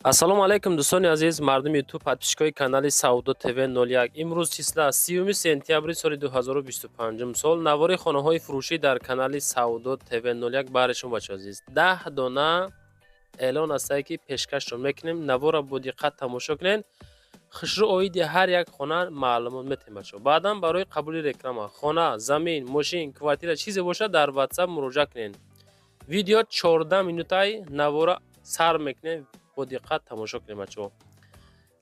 ассалому алайкум дӯстони азиз, мардуми ютуб подписчикои канали Саудо ТВ 01. имрӯз числа 30 сентябри соли 2025 сол. навори хонаҳои фурӯшӣ дар канали Саудо ТВ 01 баҳри шумо бачо азиз. 10 дона эълон астае ки пешкашро мекунем. навора бо диққат тамошо кунед. хушрӯ оиди ҳар як хона маълумот метем бачо. баъдан барои қабули реклама хона, замин, мошин, квартира чизе бошад дар WhatsApp муроҷиат кунед. видео 14 минутаи навора сар мекунем. бо диққат тамошо кунед бачо.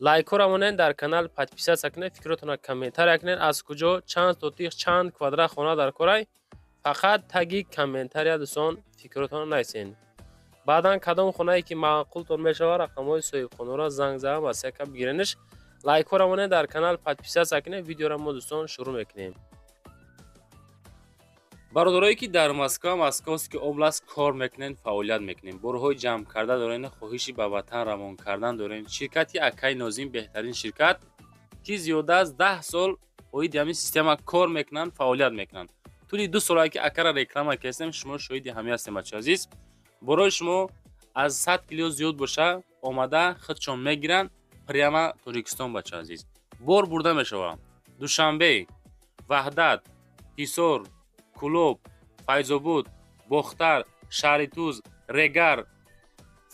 лайкҳоро монед, дар канал подписатсия кунед, фикротона комментария кунед. аз куҷо, чанд сотих, чанд квадрат хона дар корай. фақат таги комментария дӯстон фикротона нависед. баъдан кадом хонае ки маъқултон мешавад, рақамҳои соҳибхонаро занг зада масъяка бигирениш. лайкҳоро монед, дар канал подписатсия кунед. видеоро мо дӯстон шурӯъ мекунем. бародарое ки дар Московский област кор мекунем, фаъолият мекунем, борҳои ҷамъ карда дорем, хоҳиши ба ватан равон кардан дорем. ширкати Акаи Нозим беҳтарин ширкат ки зиёда аз 10 сол оиди ҳамин система кор мекунанд, фаъолият мекунанд. тӯли 2 солае ки Акара реклама кардем, шумо шоҳиди ҳамин ҳастем бачо азиз. борои шумо аз 100 кило зиёд боша омада худшон мегиранд прямо Тоҷикистон бачо азиз. бор бурда мешавад. Душанбе, Ваҳдат, Ҳисор, Кулоб, Файзобод, Бохтар, Шаҳри Туз, Регар,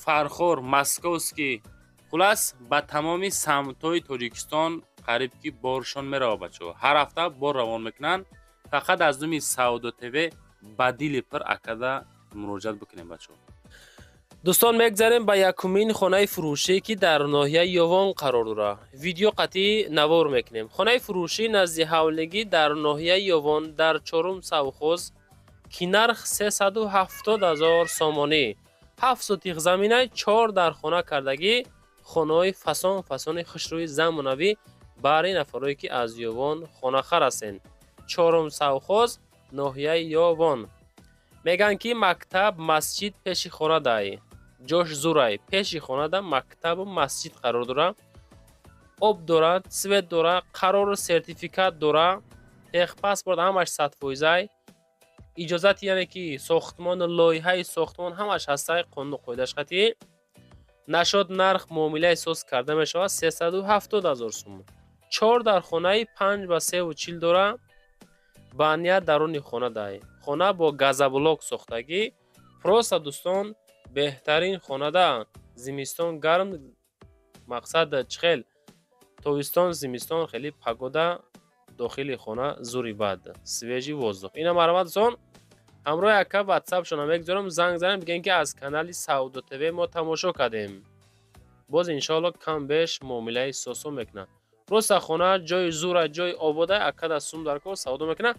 Фархор, Московский, хулас ба тамоми самтҳои Тоҷикистон қариб ки боршон меравад бачо. ҳар ҳафта бор равон мекунанд. фақат аз думи Саудо ТВ ба дили пир акада муроҷиат бикунем бачо. дӯстон мегзарем ба якумин хонаи фурӯшӣ ки дар ноҳияи Ёвон қарор дорад. видео қатъи навор мекунем. хонаи фурӯшӣ назди ҳавлигӣ дар ноҳияи Ёвон дар 4 савхоз ки нарх 370,000 сомонӣ. 7 сотих заминаи 4 дар хона кардагӣ. хонаҳои фасон фасони хушрӯи замонавӣ баҳри нафароне ки аз Ёвон хонахар ҳастанд. 4 савхоз ноҳияи Ёвон. мегӯянд ки мактаб, масҷид пеши хона дай. ҷош зурай. пеши хонада мактабу масҷид қарор дорад. об дорад, свет дорад, қарор сертификат дорад, техпаспорт ҳамаш 100%. иҷозати яъне ки сохтмон, лоиҳаи сохтмон ҳамаш ҳастай, қонуну қоидааш қатъӣ. нашод нарх муомилаи соз карда мешавад 370,000 сомон. 4 дар хонаи 5 ба 340 дорад. баъния даруни хона дай. хона бо газоблок сохтагӣ. просто дӯстон беҳтарин хонада. зимистон гарм, мақсад чихел, тобистон зимистон хеле пагода дохили хона зури бад, свежи воздух. ина марҳамат дӯстон, ҳамроҳи ака WhatsApp-шона мегузорам, занг занем, бигӯем ки аз канали Саудо ТВ мо тамошо кардем. боз иншоалло кам беш муомилаи сосон мекунад. просто хона ҷои зура, ҷои обода, акада сум дар кор савдо мекунад.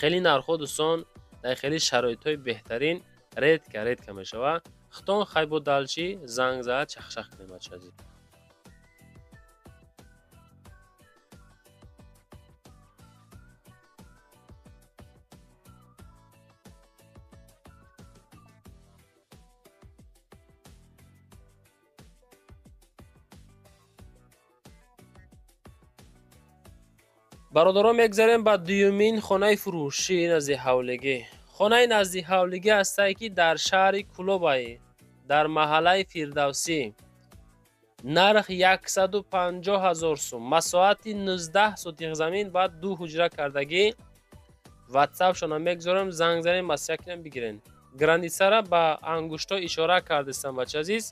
хеле нархҳо дӯстон дар хеле шароитҳои беҳтарин редка мешавад. хитон хайбо далчи занг зад чахшах кунем бача азиз. бародарон мегзарем ба дуюмин хонаи фурӯшӣ назди ҳавлигӣ. хонаи назди ҳавлигӣ ҳастае ки дар шаҳри Кулобай, дар маҳаллаи Фирдавсӣ. нарх 150,000 сум. масоҳати 19 сотих замин ва 2 ҳуҷра кардагӣ. WhatsApp-шона мегзорам, занг занем, масъя кунем бигирен. границара ба ангушто ишора кардастам бача азиз.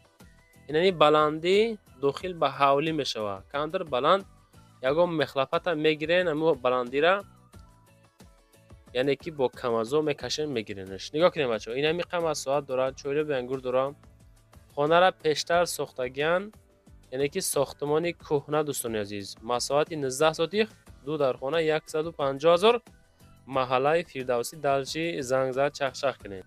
инани баландӣ дохил ба ҳавлӣ мешавад. камтар баланд ягон мехлафата мегирен, аммо баландира яъне ки бо камазо мекашем, мегиренаш. нигоҳ кунем бачаҳо, ин ҳами қамат соат дорад, чойраби ангур дорад. хонара пештар сохтагиян, яъне ки сохтмони кӯҳна дӯстони азиз. масоҳати 19 сотих, 2 дар хона 150,000. маҳаллаи Фирдавсӣ далчи занг зад чахшах кунед.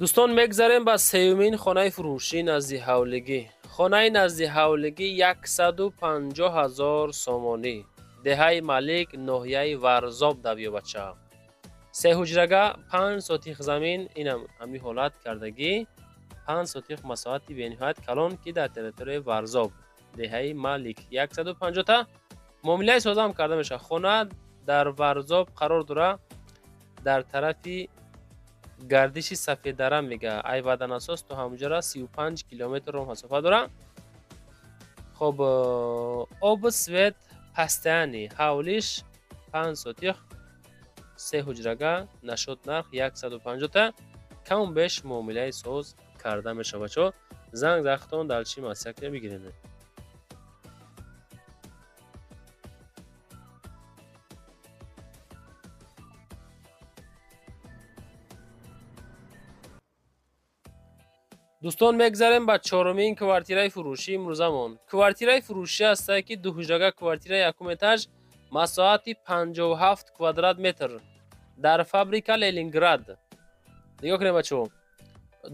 دوستان مگذاریم با سیومین خانه فروشی نزدی حولگی. خانه نزدی حولگی 150,000 سومانی. دهه مالک ناحیه ورزاب دویو بچه. سه حجرگه 5 سوتیخ زمین اینم همی حالت کردگی 5 سوتیخ مساحتی بینهایت کلان که در تریتوری ورزاب دهه مالک 150 تا معامله سازم کرده میشه. خانه در ورزاب قرار داره، در طرفی گردشی سفید دره میگه ای بدن اساس تو همونجا 35 کیلومتر رو مسافت داره. خب آب سوید پستانی حولیش 5 سوتیخ سه حجرگه نشد نرخ 150 تا کم بیش معامله ساز کرده میشه. بچه زنگ زختون دلچی مسیح بگیرید. دوستان مگذاریم با چهارمین کوارتیره فروشی امروزمون. کوارتیره فروشی است که دو حجرگه کوارتیره یکم اتاج مساحتی 57 کوادرات متر در فابریکا لنینگراد. نگاه کنید بچه‌ها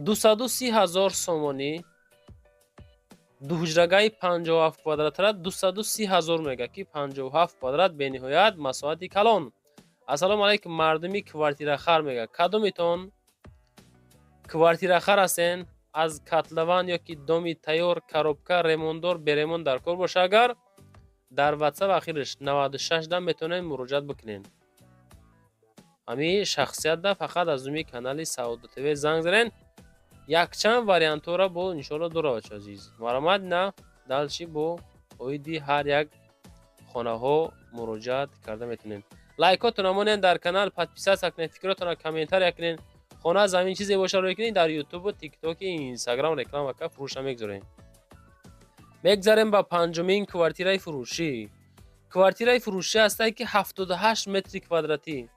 230,000 سومانی. دو حجرگه 57 کوادرات را 230,000 میگه که 57 کوادرات به نهایت مساحتی کلان. السلام علیکم مردمی کوارتیره خر میگه کدومتون کوارتیره خر هستین؟ از کاتلوان یا که دومی تیور کاروبکا ریموندور بریمون در کار باشه اگر در واتساپ اخیرش 96 دم میتونین مراجعت بکنین. امی شخصیت ده فقط از دومی کانال سعود تیوی زنگ زنین. یک چند واریانت را با انشالله دو را بچه عزیز مرامد نه دلچی با اویدی هر یک خانه ها مراجعت کرده میتونین. لایکاتون امونین در کانال پادپیسا سکنین فکراتون را کامنتر یکنین. خانه زمین چیزی باشه روی کنین در یوتیوب و تیک توک اینستاگرام رکلام و فروش میگذارین. میگذاریم با پنجمین کوارتیره فروشی. کوارتیره فروشی هسته که 78 متر کوادراتی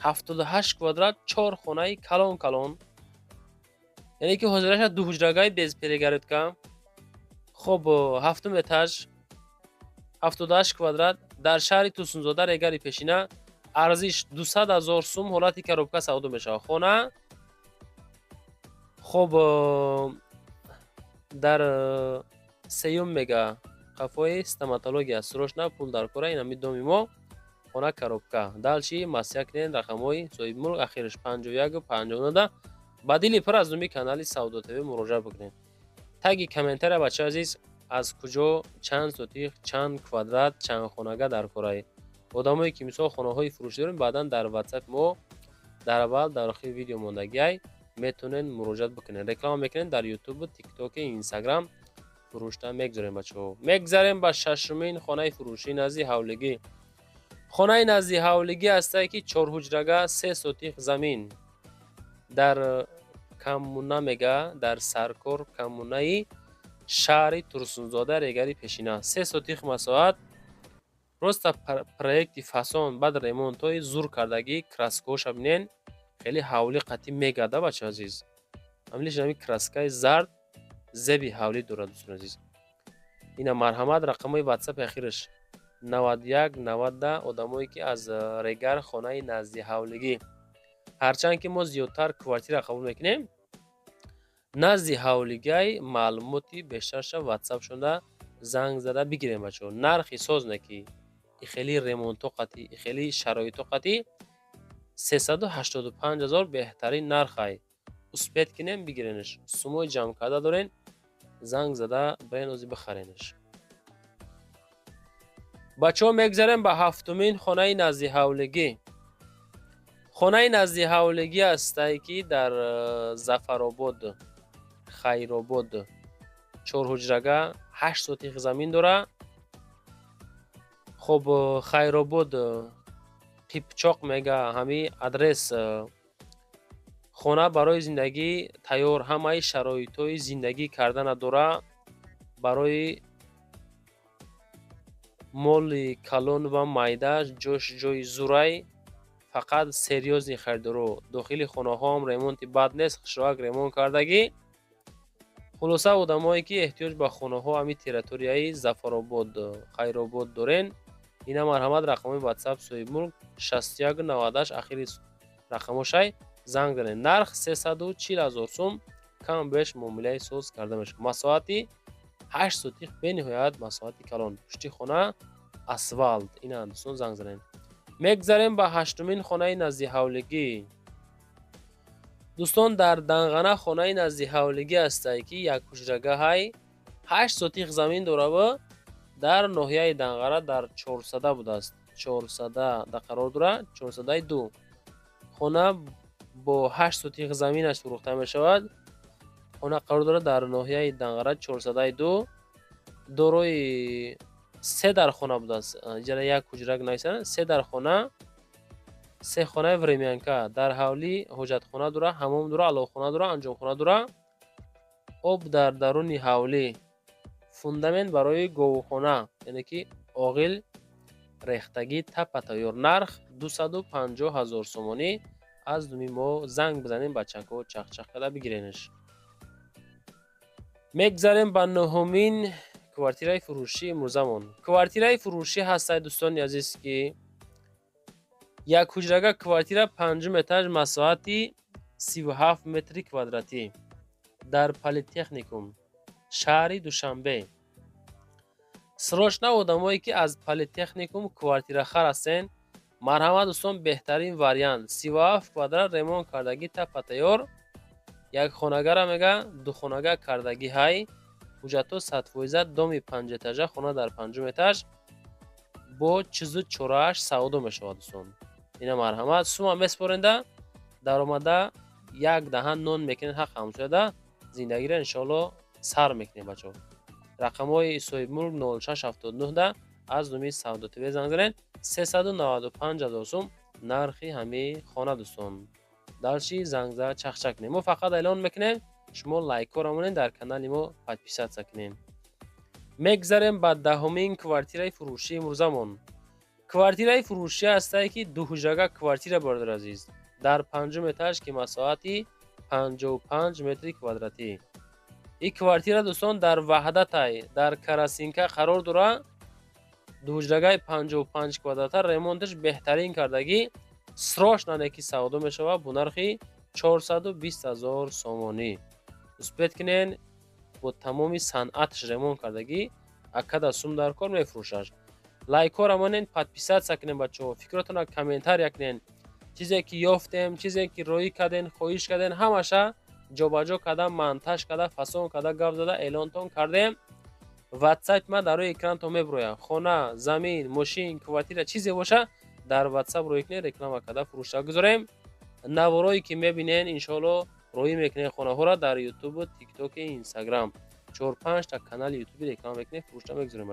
78 کوادرات 4 خانه کلان کلان، یعنی که حضورش دو حجرگاه بیز پیرگرد کم. خب هفتم اتاج 78 کوادرات در شهر توسنزاده ریگری پیشینه ارزش 200,000 سوم حالتی که روبکا سعودو میشه. خونه خب در سیوم میگه قفای استماتولوژی سروشنا پول در کره این همی دومی ما خونه کروبکا دالچی مسیکنین رقموی صاحب ملک اخیرش 51 و 59 بدیلی پر از دومی کانال سعودو تیوی مراجعه بکنین. تگی کامنتر بچه عزیز از کجا چند سوتیخ چند کوادرات چند خونگه در کره آدمایی که مثلا خانه های فروشی دارن بعدا در واتساپ ما در اول در آخر ویدیو موندگی میتونن مراجعه بکنن. رکلام میکنن در یوتیوب و تیک توک اینستاگرام فروشتن میگذاریم بچه‌ها. میگذاریم با ششمین خانه فروشی نزدی حولگی. خانه نزدی حولگی هسته که 4 حجرگه 3 سوتیخ زمین در کمونه میگه در سرکور کمونه شهر ترسونزاده ریگری پیشینه 3 سوتیخ مساحت راست پروژه فاسون بعد ریمونت های زور کردگی کراسکوش ببینین خیلی حولی قطعی میگاده بچه عزیز. عملیش نمی کراسکای زرد زبی حولی داره دوستان عزیز. اینا مرحمت رقمای واتساپ اخیرش 91 90 آدمایی که از ریگر خانه نزدی حولگی هرچند که ما زیادتر کوارتیر قبول میکنیم نزدی حولگی معلوماتی بیشترش واتساپ شده زنگ زده بگیریم بچه. نرخی ساز نکی خیلی ریمونتو قطعی خیلی شرایطو قطعی 385,000 بهترین نرخای اسپیت کنیم بگیرینش. سموی جمع کرده دارین زنگ زده برین اوزی بخرینش. بچه ها میگذاریم به هفتمین خانه نزدی حولگی. خانه نزدی حولگی هسته که در زفرآباد خیرآباد 4 حجرگه 8 سوتیخ زمین داره. خب خیرآباد قیپچاق میگه همی ادرس خانه برای زندگی تیار همه شرایطهای زندگی کردن داره. برای مال کلون و مایده جوش جوی زورای فقط سریوزی خریدارو داخل خانه ها هم ریمونت بد نیست خشواک ریمونت کردگی. خلاصه آدمایی که احتیاج به خانه ها همی تریتوریای زفرآباد خیرآباد دارین اینا مرحمت رقم واتساپ صاحب ملک 61 98 اخیری رقمش занг занед. нарх 340,000 сум кам беш муомилаи соз карда мешавад. масоати 8 сотиқ бениҳоят масоати калон. пушти хона асфалт. ина дӯстон занг занед. мегзарем ба ҳаштумин хонаи назди ҳавлигӣ. дӯстон дар Данғана хонаи назди ҳавлигӣ ҳастае ки як ҳуҷрагаҳай 8 сотиқ замин дорад. дар ноҳияи Данғара дар Чорсада будааст. Чорсада қарор дорад. Чорсадаи 2. хона бо 8 сотиқ заминаш фурӯхта мешавад. хона қарор дорад дар ноҳияи Данғара Чорсадаи 2. дорои 3 дар хона будааст. иҷара як ҳуҷрак нависанд. 3 дар хона, 3 хонаи времянка. дар ҳавлӣ ҳоҷатхона дорад, ҳаммом дорад, аловхона дорад, анҷомхона дорад. об дар даруни ҳавлӣ. фундамент барои говухона, яъне ки оғил рехтагӣ тапа тайёр. нарх 250,000 сомонӣ. аз думи мо занг бизанем ба чако чахчах када бигиренш. мегзарем ба нӯҳумин квартираи фурӯшӣ имрӯзамон. квартираи фурӯшӣ ҳастае дӯстони азиз ки як ҳуҷрага квартира 5 этаж масоати 37 метри квадратӣ дар политехникум шаҳри Душанбе. срочна одамое ки аз политехникум квартирахар ҳастен, марҳамат дӯстон, беҳтарин вариант 37 квадрат ремонт кардагӣ тапа тайёр. як хонагара мега духонага кардагӣ ҳай. ҳуҷҷатҳо 100% доми 5 этажа хона дар 5 этаж бо чизу чорааш савдо мешавад дӯстон. ина марҳамат сума меспоренда даромада як даҳан нон мекунед ҳақ ҳамсояда зиндагиро иншоалло сар мекунед бачаҳо. рақамҳои соҳибмулк 0679 да аз думи Савдо ТВ занг занед. 395,000 сум нархи ҳамаи хона дӯстон. далчи зангза чахчак не. мо фақат эълон мекунем шумо лайкҳоро монед, дар канали мо подписатсия кунед. мегзарем ба даҳумин квартираи фурӯшии имрӯзамон. квартираи фурӯшӣ ҳастае ки дуҳуҷрага квартира бародар азиз дар 5 этаж ки масоати 55 метри квадратӣ. ин квартира дӯстон дар ваҳдатай дар Карасинка қарор дорад. дуҳуҷрагаи 55 квадрата ремонташ беҳтарин кардагӣ срочна неки савдо мешавад бо нархи 420,000 сомонӣ. успед кунен бо тамоми санъаташ ремонт кардагӣ акада сум дар кор мефурӯшад. лайкҳоро монед, подписатсия кунед бачаҳо. фикротонро комментария кунед. чизе ки ёфтем, чизе ки роӣ карден, хоҳиш карден, ҳамаша ҷобаҷо када, монтаж када, фасон када, гап зада эълонтон кардем. ватсап ма дар рӯи экрантон мебирояд. хона, замин, мошин, квартира чизе боша дар ватсап рӯи кунед, реклама када фурӯшта гузорем. наворое ки мебинен иншоалло роӣ мекунед хонаҳоро дар ютубу тиктоки инстаграм 4-5 та канали ютуби реклама мекунед фурӯшта мегузорем.